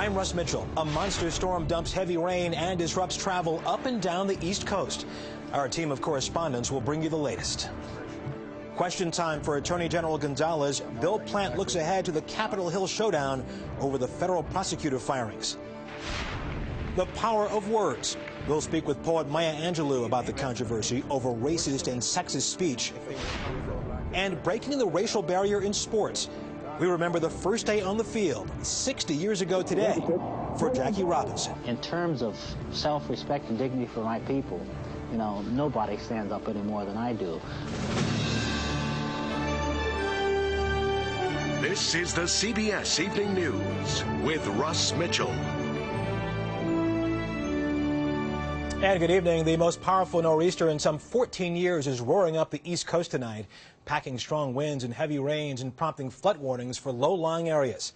I'm Russ Mitchell. A monster storm dumps heavy rain and disrupts travel up and down the East Coast. Our team of correspondents will bring you the latest. Question time for Attorney General Gonzalez. Bill Plant looks ahead to the Capitol Hill showdown over the federal prosecutor firings. The power of words. We'll speak with poet Maya Angelou about the controversy over racist and sexist speech. And breaking the racial barrier in sports. We remember the first day on the field, 60 years ago today, for Jackie Robinson. In terms of self-respect and dignity for my people, you know, nobody stands up any more than I do. This is the CBS Evening News with Russ Mitchell. And good evening. The most powerful nor'easter in some 14 years is roaring up the East Coast tonight, packing strong winds and heavy rains and prompting flood warnings for low-lying areas.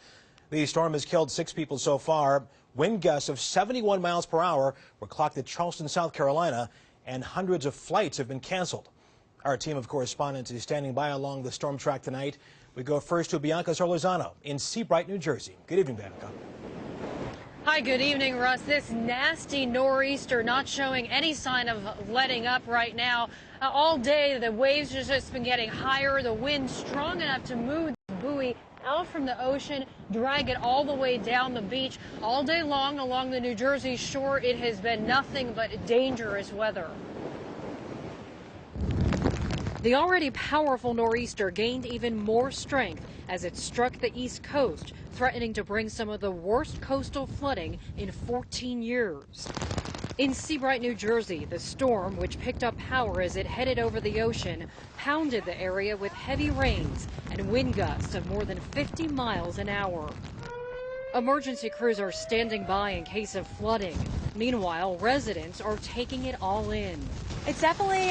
The storm has killed 6 people so far. Wind gusts of 71 miles per hour were clocked at Charleston, South Carolina, and hundreds of flights have been canceled. Our team of correspondents is standing by along the storm track tonight. We go first to Bianca Solorzano in Seabright, New Jersey. Good evening, Bianca. Hi, good evening, Russ. This nasty nor'easter not showing any sign of letting up right now. All day, the waves have just been getting higher. The wind strong enough to move the buoy out from the ocean, drag it all the way down the beach. All day long along the New Jersey shore, it has been nothing but dangerous weather. The already powerful nor'easter gained even more strength as it struck the East Coast, threatening to bring some of the worst coastal flooding in 14 years. In Seabright, New Jersey, the storm, which picked up power as it headed over the ocean, pounded the area with heavy rains and wind gusts of more than 50 miles an hour. Emergency crews are standing by in case of flooding. Meanwhile, residents are taking it all in. It's definitely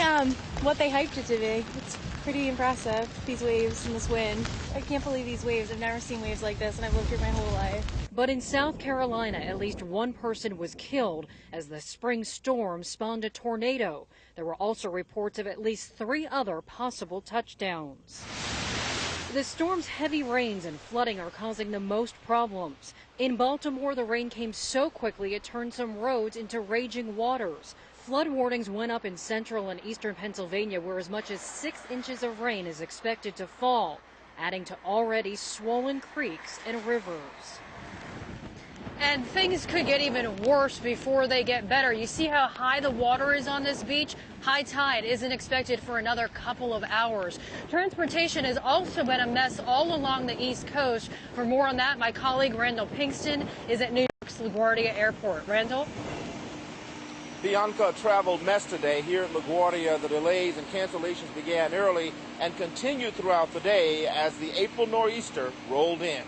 what they hyped it to be. It's pretty impressive, these waves and this wind. I can't believe these waves. I've never seen waves like this, and I've lived here my whole life. But in South Carolina, at least one person was killed as the spring storm spawned a tornado. There were also reports of at least 3 other possible touchdowns. The storm's heavy rains and flooding are causing the most problems. In Baltimore, the rain came so quickly it turned some roads into raging waters. Flood warnings went up in central and eastern Pennsylvania, where as much as 6 inches of rain is expected to fall, adding to already swollen creeks and rivers. And things could get even worse before they get better. You see how high the water is on this beach? High tide isn't expected for another couple of hours. Transportation has also been a mess all along the East Coast. For more on that, my colleague Randall Pinkston is at New York's LaGuardia Airport. Randall? Bianca, a travel mess today here at LaGuardia. The delays and cancellations began early and continued throughout the day as the April nor'easter rolled in.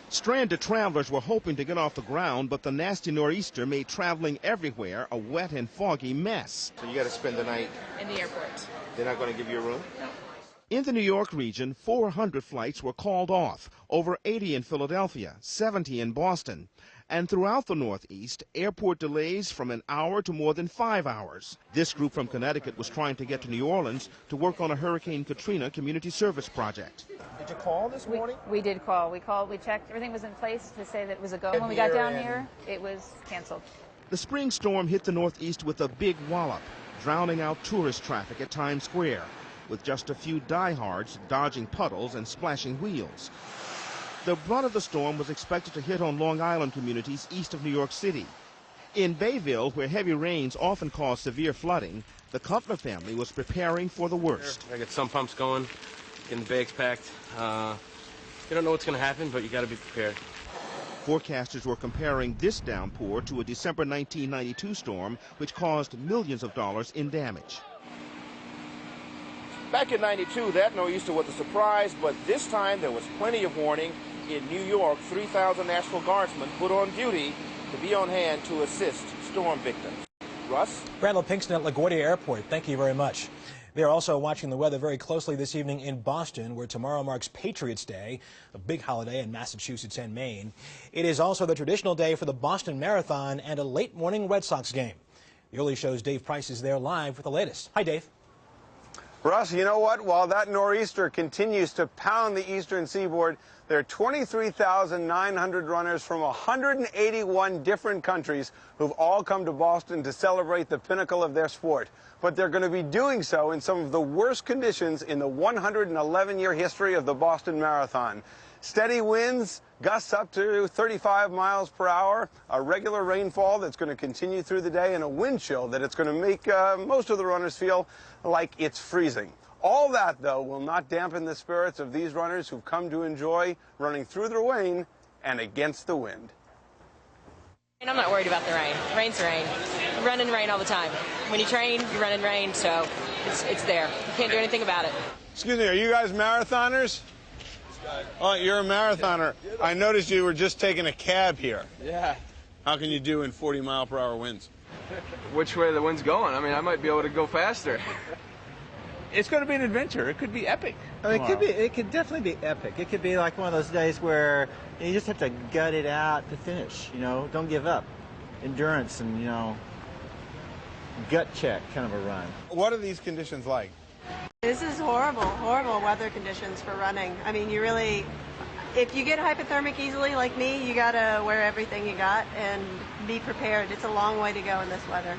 Stranded travelers were hoping to get off the ground, but the nasty nor'easter made traveling everywhere a wet and foggy mess. So you got to spend the night In the airport. They're not going to give you a room? No. In the New York region, 400 flights were called off, over 80 in Philadelphia, 70 in Boston. And throughout the Northeast, airport delays from an hour to more than 5 hours. This group from Connecticut was trying to get to New Orleans to work on a Hurricane Katrina community service project. Did you call this morning? We did call. We called. We checked. Everything was in place to say that it was a go. When we got down here, it was canceled. The spring storm hit the Northeast with a big wallop, drowning out tourist traffic at Times Square, with just a few diehards dodging puddles and splashing wheels. The brunt of the storm was expected to hit on Long Island communities east of New York City. In Bayville, where heavy rains often cause severe flooding, the Cutler family was preparing for the worst. I got some pumps going, getting bags packed. You don't know what's going to happen, but you got to be prepared. Forecasters were comparing this downpour to a December 1992 storm, which caused millions of dollars in damage. Back in '92, that nor'easter was a surprise, but this time there was plenty of warning. In New York, 3,000 National Guardsmen put on duty to be on hand to assist storm victims. Russ? Randall Pinkston at LaGuardia Airport. Thank you very much. They are also watching the weather very closely this evening in Boston, where tomorrow marks Patriots Day, a big holiday in Massachusetts and Maine. It is also the traditional day for the Boston Marathon and a late morning Red Sox game. The early show's Dave Price is there live with the latest. Hi, Dave. Russ, you know what? While that nor'easter continues to pound the eastern seaboard, there are 23,900 runners from 181 different countries who've all come to Boston to celebrate the pinnacle of their sport. But they're going to be doing so in some of the worst conditions in the 111-year history of the Boston Marathon. Steady winds, gusts up to 35 miles per hour, a regular rainfall that's going to continue through the day, and a wind chill that it's going to make most of the runners feel like it's freezing. All that, though, will not dampen the spirits of these runners who've come to enjoy running through the rain and against the wind. And I'm not worried about the rain. Rain's rain. I run in rain all the time. When you train, you run in rain, so it's there. You can't do anything about it. Excuse me, are you guys marathoners? Oh, you're a marathoner. I noticed you were just taking a cab here. Yeah. How can you do in 40-mile-per-hour winds? Which way the wind's going? I mean, I might be able to go faster. It's going to be an adventure. It could be epic. It could definitely be epic. It could be like one of those days where you just have to gut it out to finish. You know, don't give up. Endurance and, you know, gut check kind of a run. What are these conditions like? This is horrible weather conditions for running. I mean, you really, if you get hypothermic easily like me, you gotta wear everything you got and be prepared. It's a long way to go in this weather.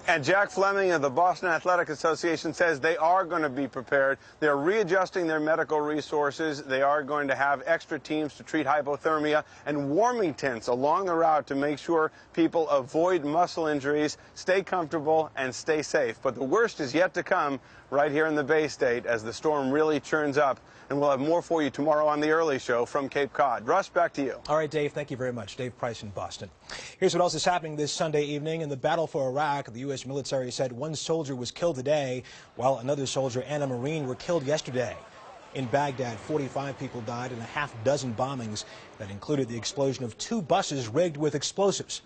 And Jack Fleming of the Boston Athletic Association says they are going to be prepared. They're readjusting their medical resources. They are going to have extra teams to treat hypothermia and warming tents along the route to make sure people avoid muscle injuries, stay comfortable, and stay safe. But the worst is yet to come right here in the Bay State as the storm really churns up. And we'll have more for you tomorrow on The Early Show from Cape Cod. Russ, back to you. All right, Dave, thank you very much. Dave Price in Boston. Here's what else is happening this Sunday evening. In the battle for Iraq, the U.S. military said one soldier was killed today, while another soldier and a Marine were killed yesterday. In Baghdad, 45 people died in a half-dozen bombings that included the explosion of 2 buses rigged with explosives.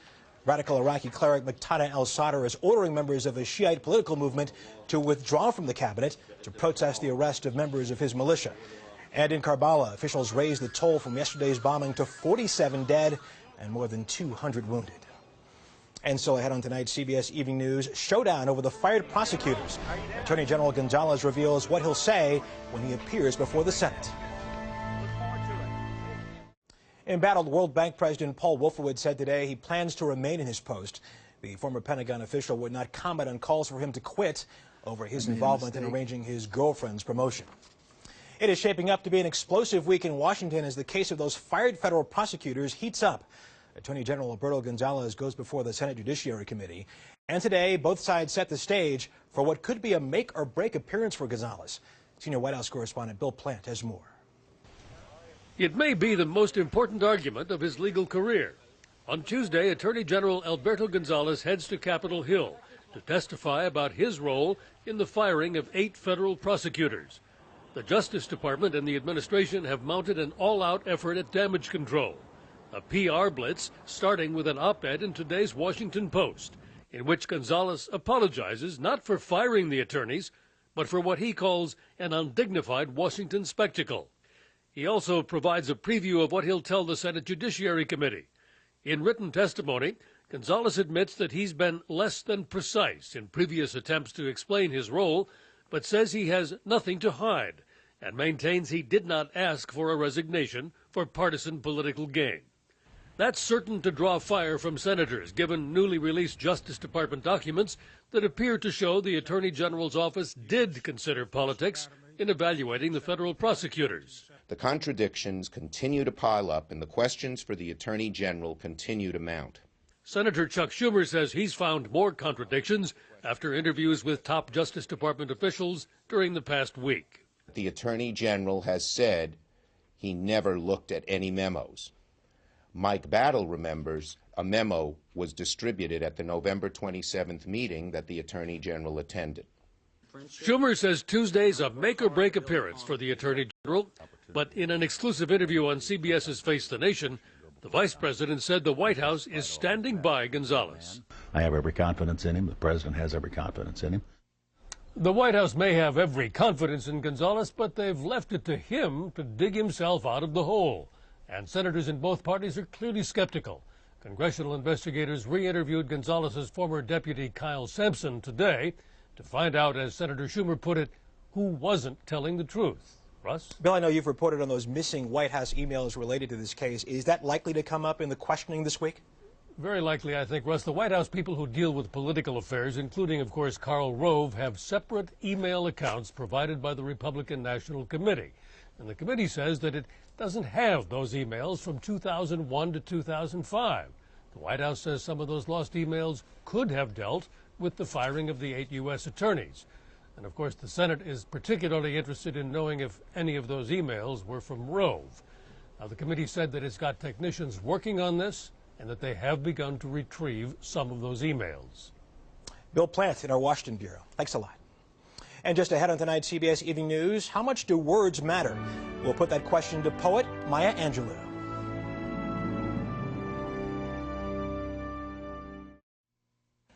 Radical Iraqi cleric Muqtada al-Sadr is ordering members of a Shiite political movement to withdraw from the cabinet to protest the arrest of members of his militia. And in Karbala, officials raised the toll from yesterday's bombing to 47 dead and more than 200 wounded. And so ahead on tonight's CBS Evening News, showdown over the fired prosecutors. Attorney General Gonzalez reveals what he'll say when he appears before the Senate. Embattled World Bank President Paul Wolfowitz said today he plans to remain in his post. The former Pentagon official would not comment on calls for him to quit over his involvement in arranging his girlfriend's promotion. It is shaping up to be an explosive week in Washington as the case of those fired federal prosecutors heats up. Attorney General Alberto Gonzales goes before the Senate Judiciary Committee. And today, both sides set the stage for what could be a make-or-break appearance for Gonzales. Senior White House correspondent Bill Plant has more. It may be the most important argument of his legal career. On Tuesday, Attorney General Alberto Gonzales heads to Capitol Hill to testify about his role in the firing of 8 federal prosecutors. The Justice Department and the administration have mounted an all-out effort at damage control. A PR blitz starting with an op-ed in today's Washington Post, in which Gonzales apologizes not for firing the attorneys, but for what he calls an undignified Washington spectacle. He also provides a preview of what he'll tell the Senate Judiciary Committee. In written testimony, Gonzales admits that he's been less than precise in previous attempts to explain his role, but says he has nothing to hide and maintains he did not ask for a resignation for partisan political gain. That's certain to draw fire from senators, given newly released Justice Department documents that appear to show the Attorney General's office did consider politics in evaluating the federal prosecutors. The contradictions continue to pile up, and the questions for the Attorney General continue to mount. Senator Chuck Schumer says he's found more contradictions after interviews with top Justice Department officials during the past week. The Attorney General has said he never looked at any memos. Mike Battle remembers a memo was distributed at the November 27th meeting that the Attorney General attended. Schumer says Tuesday's a make-or-break appearance for the Attorney General, but in an exclusive interview on CBS's Face the Nation, the Vice President said the White House is standing by Gonzales. I have every confidence in him. The President has every confidence in him. The White House may have every confidence in Gonzales, but they've left it to him to dig himself out of the hole. And senators in both parties are clearly skeptical. Congressional investigators re-interviewed Gonzales' former deputy Kyle Sampson today. to find out, as Senator Schumer put it, who wasn't telling the truth. Russ? Bill, I know you've reported on those missing White House emails related to this case. Is that likely to come up in the questioning this week? Very likely, I think, Russ. The White House people who deal with political affairs, including, of course, Karl Rove, have separate email accounts provided by the Republican National Committee. And the committee says that it doesn't have those emails from 2001 to 2005. The White House says some of those lost emails could have dealt with the firing of the 8 U.S. attorneys. And, of course, the Senate is particularly interested in knowing if any of those emails were from Rove. Now, the committee said that it's got technicians working on this and that they have begun to retrieve some of those emails. Bill Plant in our Washington Bureau. Thanks a lot. And just ahead on tonight's CBS Evening News, how much do words matter? We'll put that question to poet Maya Angelou.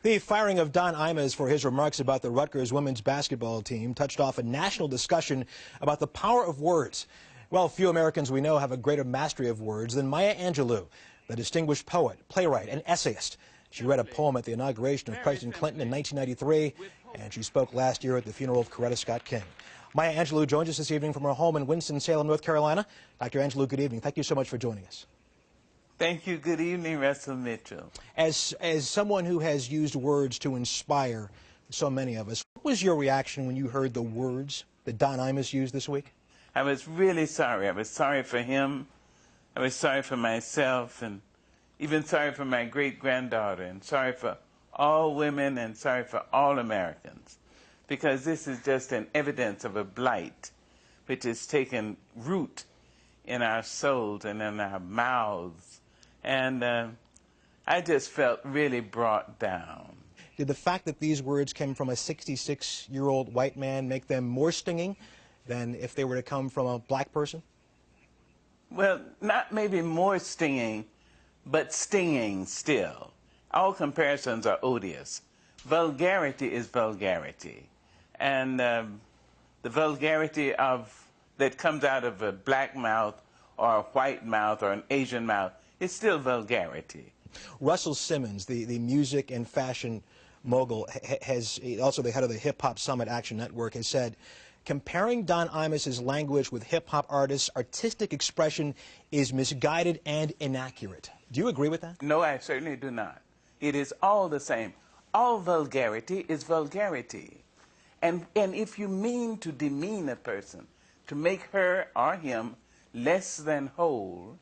The firing of Don Imus for his remarks about the Rutgers women's basketball team touched off a national discussion about the power of words. Well, few Americans we know have a greater mastery of words than Maya Angelou, the distinguished poet, playwright, and essayist. She read a poem at the inauguration of President Clinton in 1993, and she spoke last year at the funeral of Coretta Scott King. Maya Angelou joins us this evening from her home in Winston-Salem, North Carolina. Dr. Angelou, good evening. Thank you so much for joining us. Thank you. Good evening, Russell Mitchell. As someone who has used words to inspire so many of us, what was your reaction when you heard the words that Don Imus used this week? I was really sorry. I was sorry for him. I was sorry for myself, and even sorry for my great-granddaughter, and sorry for all women, and sorry for all Americans, because this is just an evidence of a blight which has taken root in our souls and in our mouths. And I just felt really brought down. Did the fact that these words came from a 66-year-old white man make them more stinging than if they were to come from a black person? Well, not maybe more stinging, but stinging still. All comparisons are odious. Vulgarity is vulgarity. And the vulgarity that comes out of a black mouth or a white mouth or an Asian mouth is still vulgarity. Russell Simmons, the music and fashion mogul, has also the head of the Hip Hop Summit Action Network, has said, comparing Don Imus's language with hip-hop artists' artistic expression is misguided and inaccurate. Do you agree with that? No, I certainly do not. It is all the same. All vulgarity is vulgarity. And if you mean to demean a person, to make her or him less than whole,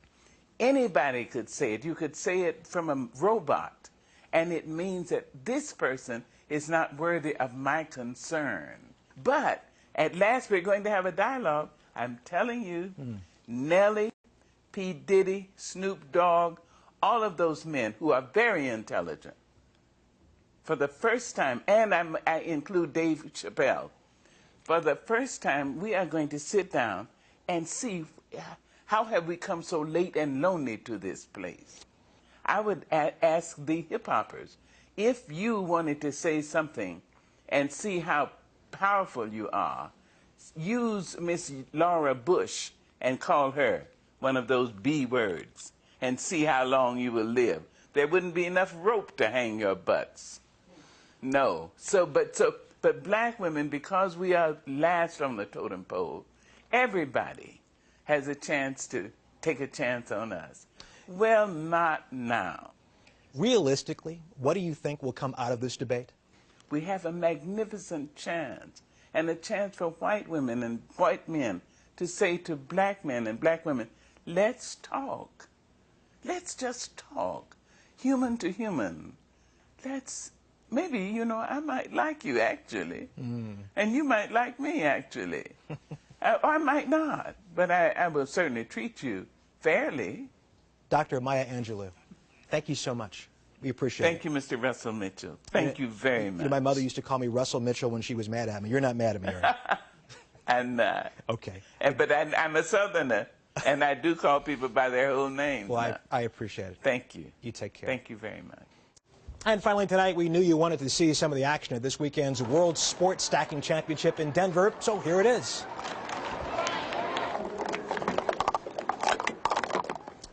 anybody could say it. You could say it from a robot, and it means that this person is not worthy of my concern. But at last, we're going to have a dialogue. I'm telling you, Nelly, P. Diddy, Snoop Dogg, all of those men who are very intelligent, for the first time, and I include Dave Chappelle, for the first time, we are going to sit down and see how have we come so late and lonely to this place. I would ask the hip-hoppers, if you wanted to say something and see how powerful you are, use Miss Laura Bush and call her one of those B words and see how long you will live. There wouldn't be enough rope to hang your butts. No. But black women, because we are last on the totem pole, everybody has a chance to take a chance on us. Well, not now. Realistically, what do you think will come out of this debate? We have a magnificent chance, and a chance for white women and white men to say to black men and black women, let's talk. Let's just talk, human to human. Maybe, you know, I might like you, actually, and you might like me, actually. Or I might not, but I will certainly treat you fairly. Dr. Maya Angelou, thank you so much. We appreciate it. Thank you, Mr. Russell Mitchell. Thank you very much. My mother used to call me Russell Mitchell when she was mad at me. You're not mad at me, right? I'm not. Okay. But I'm a Southerner, and I do call people by their whole name. Well, I appreciate it. Thank you. You take care. Thank you very much. And finally tonight, we knew you wanted to see some of the action at this weekend's World Sports Stacking Championship in Denver, so here it is.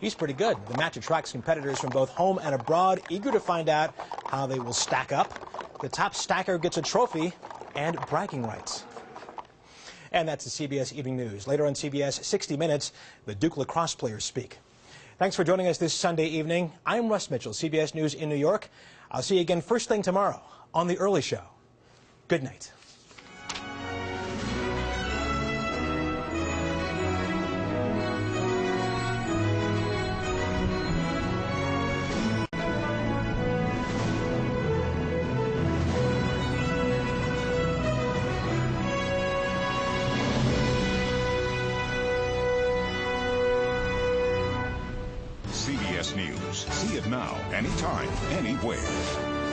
He's pretty good. The match attracts competitors from both home and abroad, eager to find out how they will stack up. The top stacker gets a trophy and bragging rights. And that's the CBS Evening News. Later on CBS 60 Minutes, the Duke lacrosse players speak. Thanks for joining us this Sunday evening. I'm Russ Mitchell, CBS News in New York. I'll see you again first thing tomorrow on The Early Show. Good night. CBS News. See it now, anytime, anywhere.